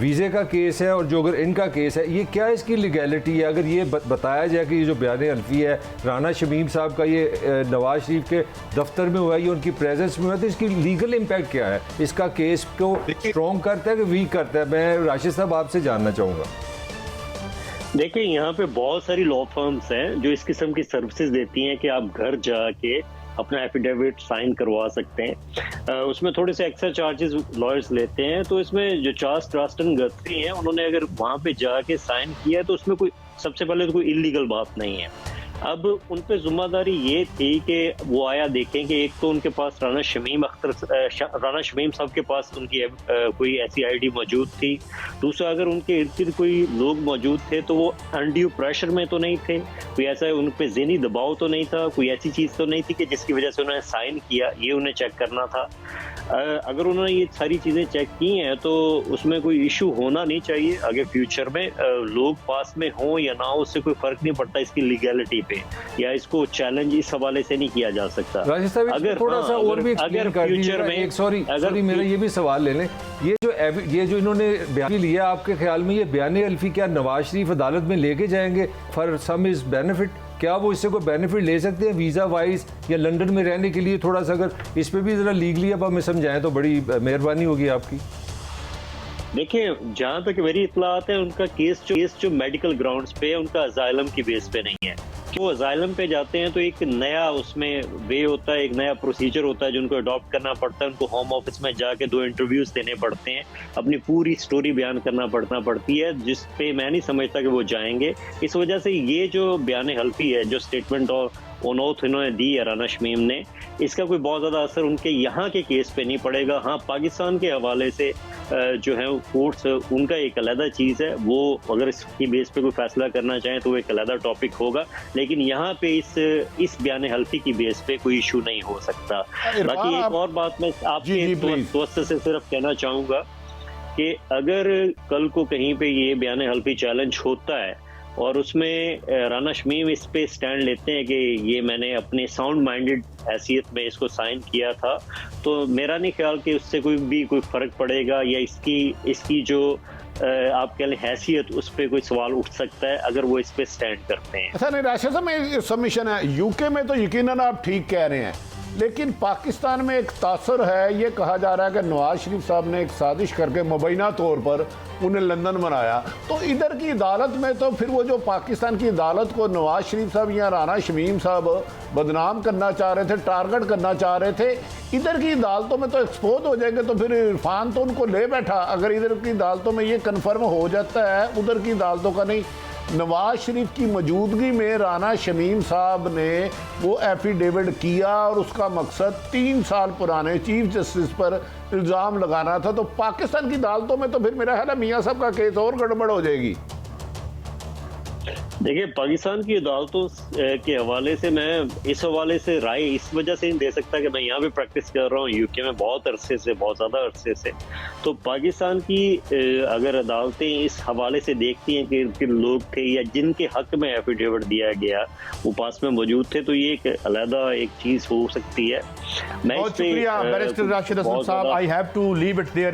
वीज़े का केस है और जो अगर इनका केस है, ये क्या इसकी लीगैलिटी है? अगर ये बताया जाए कि ये जो बयान हल्फी है राना शमीम साहब का, ये नवाज शरीफ के दफ्तर में हुआ है, ये उनकी प्रेजेंस में हुआ है, तो इसकी लीगल इम्पैक्ट क्या है? इसका केस को स्ट्रॉन्ग करता है कि वीक करता है? मैं राशिद साहब आपसे जानना चाहूँगा। देखिए, यहाँ पे बहुत सारी लॉ फर्म्स हैं जो इस किस्म की सर्विसेज देती हैं कि आप घर जाके अपना एफिडेविट साइन करवा सकते हैं। उसमें थोड़े से एक्स्ट्रा चार्जेस लॉयर्स लेते हैं। तो इसमें जो चार्ल्स ड्रास्टन गथरी हैं, उन्होंने अगर वहां पे जाके साइन किया है तो उसमें कोई, सबसे पहले तो कोई इलीगल बात नहीं है। अब उन पे जिम्मेदारी ये थी कि वो आया देखें कि एक तो उनके पास राना शमीम साहब के पास उनकी कोई ऐसी आईडी मौजूद थी। दूसरा, अगर उनके इर्द गिर्द कोई लोग मौजूद थे तो वो अनड्यू प्रेशर में तो नहीं थे, कोई ऐसा उन पे ज़हनी दबाव तो नहीं था, कोई ऐसी चीज़ तो नहीं थी कि जिसकी वजह से उन्होंने साइन किया, ये उन्हें चेक करना था। अगर उन्होंने ये सारी चीज़ें चेक की हैं तो उसमें कोई इशू होना नहीं चाहिए। अगर फ्यूचर में लोग पास में हों या ना हो, उससे कोई फ़र्क नहीं पड़ता इसकी लीगैलिटी पे, या इसको चैलेंज इस हवाले से नहीं किया जा सकता। अगर थोड़ा सा और भी अगर फ्यूचर में सॉरी मेरा ये भी सवाल ले लें, ये जो इन्होंने बयान लिया, आपके ख्याल में ये बयान हल्फी क्या नवाज शरीफ अदालत में लेके जाएंगे फॉर सम इज बेनिफिट? क्या वो इससे कोई बेनिफिट ले सकते हैं वीज़ा वाइज या लंदन में रहने के लिए? थोड़ा सा अगर इस पे भी ज़रा लीगली अब हमें समझाएं तो बड़ी मेहरबानी होगी आपकी। देखिए, जहाँ तक मेरी इत्तलात है, उनका केस जो मेडिकल ग्राउंड्स पे है, उनका अजाइलम की बेस पे नहीं है। वो अजाइलम पे जाते हैं तो एक नया उसमें वे होता है, एक नया प्रोसीजर होता है जिनको अडॉप्ट करना पड़ता है। उनको होम ऑफिस में जाके 2 इंटरव्यूज देने पड़ते हैं, अपनी पूरी स्टोरी बयान करना पड़ती है, जिस पे मैं नहीं समझता कि वो जाएंगे। इस वजह से ये जो बयान हल्फी है, जो स्टेटमेंट ऑन ओथ इन्होंने दी है राना शमीम ने, इसका कोई बहुत ज़्यादा असर उनके यहाँ के केस पे नहीं पड़ेगा। हाँ, पाकिस्तान के हवाले से जो है कोर्ट्स, उनका एक अलग चीज़ है, वो अगर इसकी बेस पे कोई फैसला करना चाहें तो वो एक अलग टॉपिक होगा। लेकिन यहाँ पे इस बयान हल्फी की बेस पे कोई इशू नहीं हो सकता। बाकी एक और बात मैं आपके दोस्त से सिर्फ कहना चाहूँगा कि अगर कल को कहीं पे ये बयान हल्फी चैलेंज होता है और उसमें राना शमीम इस पे स्टैंड लेते हैं कि ये मैंने अपने साउंड माइंडेड हैसियत में इसको साइन किया था, तो मेरा नहीं ख्याल कि उससे कोई फ़र्क पड़ेगा, या इसकी जो आप कह लें हैसियत, उस पर कोई सवाल उठ सकता है अगर वो इस पे स्टैंड करते हैं। अच्छा, नहीं राशिद साहब, में सबमिशन है यूके में तो यकीनन आप ठीक कह रहे हैं, लेकिन पाकिस्तान में एक तासर है। ये कहा जा रहा है कि नवाज शरीफ साहब ने एक साजिश करके मुबैना तौर पर उन्हें लंदन बनाया। तो इधर की अदालत में तो फिर वो जो पाकिस्तान की अदालत को नवाज शरीफ साहब या राना शमीम साहब बदनाम करना चाह रहे थे, टारगेट करना चाह रहे थे, इधर की अदालतों में तो एक्सपोज हो जाएंगे। तो फिर इरफान तो उनको ले बैठा। अगर इधर की अदालतों में ये कन्फर्म हो जाता है, उधर की अदालतों का नहीं। नवाज शरीफ की मौजूदगी में राना शमीम साहब ने वो एफिडेविट किया और उसका मकसद 3 साल पुराने चीफ जस्टिस पर इल्ज़ाम लगाना था। तो पाकिस्तान की अदालतों में तो फिर मेरा ख्याल है मियाँ साहब का केस और गड़बड़ हो जाएगी। देखिए, पाकिस्तान की अदालतों के हवाले से मैं इस हवाले से राय इस वजह से नहीं दे सकता कि मैं यहाँ पे प्रैक्टिस कर रहा हूँ यूके में बहुत अरसे से, बहुत ज़्यादा अरसे से। तो पाकिस्तान की अगर अदालतें इस हवाले से देखती हैं कि लोग थे या जिनके हक में एफिडेविट दिया गया वो पास में मौजूद थे, तो ये एक अलहदा एक चीज़ हो सकती है। बहुत शुक्रिया बैरिस्टर राशिद हसन साहब। I have to leave it there.